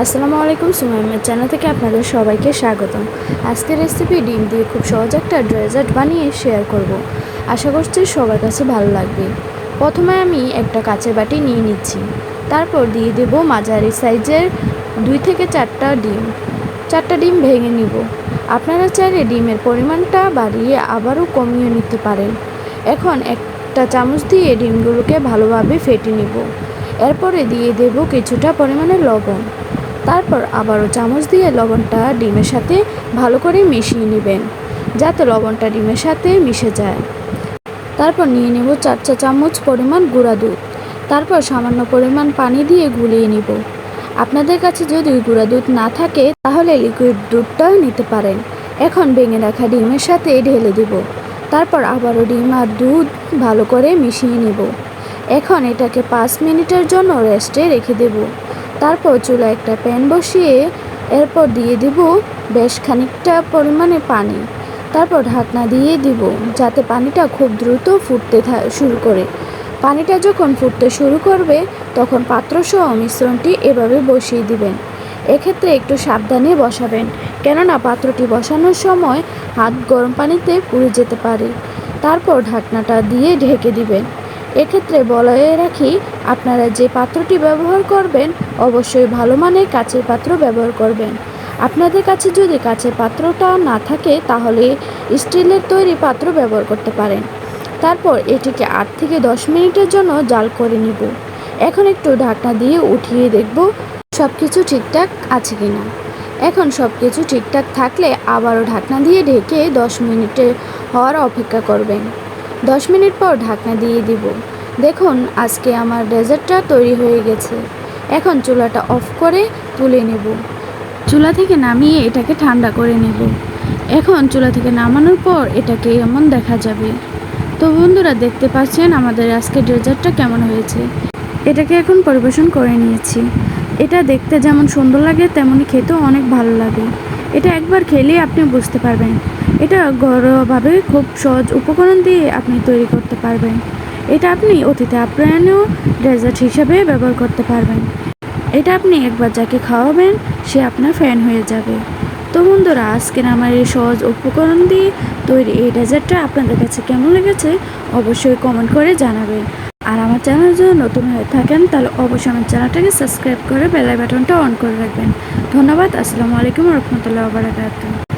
আসসালামু আলাইকুম, সুমাইমের চ্যানেল থেকে আপনাদের সবাইকে স্বাগতম। আজকের রেসিপি ডিম দিয়ে খুব সহজ একটা ডেজার্ট বানিয়ে শেয়ার করব। আশা করছি সবার কাছে ভালো লাগবে। প্রথমে আমি একটা কাচের বাটি নিয়ে নিচ্ছি। তারপর দিয়ে দেব মাঝারি সাইজের 2 থেকে 4টা ডিম। 4টা ডিম ভেঙে নিব। আপনারা চাইলে ডিমের পরিমাণটা বাড়িয়ে আবারও কমিয়ে নিতে পারেন। এখন একটা চামচ দিয়ে ডিমগুলোকে ভালোভাবে ফেটে নিব। এরপরে দিয়ে দেব কিছুটা পরিমাণে লবণ। তারপর আবারও চামচ দিয়ে লবণটা ডিমের সাথে ভালো করে মিশিয়ে নেবেন, যাতে লবণটা ডিমের সাথে মিশে যায়। তারপর নিয়ে নেব 4 চা চামচ পরিমাণ গুঁড়া দুধ। তারপর সামান্য পরিমাণ পানি দিয়ে গুলিয়ে নিব। আপনাদের কাছে যদি গুঁড়া দুধ না থাকে তাহলে লিকুইড দুধটা নিতে পারেন। এখন ভেঙে রাখা ডিমের সাথে ঢেলে দেব। তারপর আবারও ডিম আর দুধ ভালো করে মিশিয়ে নেব। এখন এটাকে 5 মিনিটের জন্য রেস্টে রেখে দেব। তারপর চুলায় একটা প্যান বসিয়ে এরপর দিয়ে দেব বেশ খানিকটা পরিমাণে পানি। তারপর ঢাকনা দিয়ে দিব, যাতে পানিটা খুব দ্রুত ফুটতে শুরু করে। পানিটা যখন ফুটতে শুরু করবে তখন পাত্রসহ মিশ্রণটি এভাবে বসিয়ে দিবেন। এক্ষেত্রে একটু সাবধানে বসাবেন, কেননা পাত্রটি বসানোর সময় হাত গরম পানিতে পুড়ে যেতে পারে। তারপর ঢাকনাটা দিয়ে ঢেকে দিবেন। এক্ষেত্রে বলে রাখি, আপনারা যে পাত্রটি ব্যবহার করবেন অবশ্যই ভালো মানের কাচের পাত্র ব্যবহার করবেন। আপনাদের কাছে যদি কাচের পাত্রটা না থাকে তাহলে স্টিলের তৈরি পাত্র ব্যবহার করতে পারেন। তারপর এটিকে 8 থেকে 10 মিনিটের জন্য জাল করে নিব। এখন একটু ঢাকনা দিয়ে উঠিয়ে দেখব সব কিছু ঠিকঠাক আছে কিনা। এখন সব কিছু ঠিকঠাক থাকলে আবারও ঢাকনা দিয়ে ঢেকে 10 মিনিটে হওয়ার অপেক্ষা করবেন। 10 মিনিট পর ঢাকনা দিয়ে দিব। দেখুন আজকে আমার ডেজার্টটা তৈরি হয়ে গেছে। এখন চুলাটা অফ করে তুলে নেব। চুলা থেকে নামিয়ে এটাকে ঠান্ডা করে নেব। এখন চুলা থেকে নামানোর পর এটাকে এমন দেখা যাবে। তো বন্ধুরা, দেখতে পাচ্ছেন আমাদের আজকে ডেজার্টটা কেমন হয়েছে। এটাকে এখন পরিবেশন করে নিয়েছি। এটা দেখতে যেমন সুন্দর লাগে তেমনই খেতেও অনেক ভালো লাগে। এটা একবার খেলেই আপনি বুঝতে পারবেন। এটা ঘরোয়াভাবে খুব সহজ উপকরণ দিয়ে আপনি তৈরি করতে পারবেন। এটা আপনি অতিথি আপ্যায়নেও ডেজার্ট হিসাবে ব্যবহার করতে পারবেন। এটা আপনি একবার যাকে খাওয়াবেন সে আপনার ফ্যান হয়ে যাবে। তো বন্ধুরা, আজকের আমার এই সহজ উপকরণ দিয়ে তৈরি এই ডেজার্টটা আপনাদের কাছে কেমন লেগেছে অবশ্যই কমেন্ট করে জানাবেন। আর আমার চ্যানেল যদি নতুন হয়ে থাকেন তাহলে অবশ্যই আমার চ্যানেলটাকে সাবস্ক্রাইব করে বেল বাটনটা অন করে রাখবেন। ধন্যবাদ। আসসালামু আলাইকুম ওয়া রাহমাতুল্লাহি ওয়া বারাকাতুহু।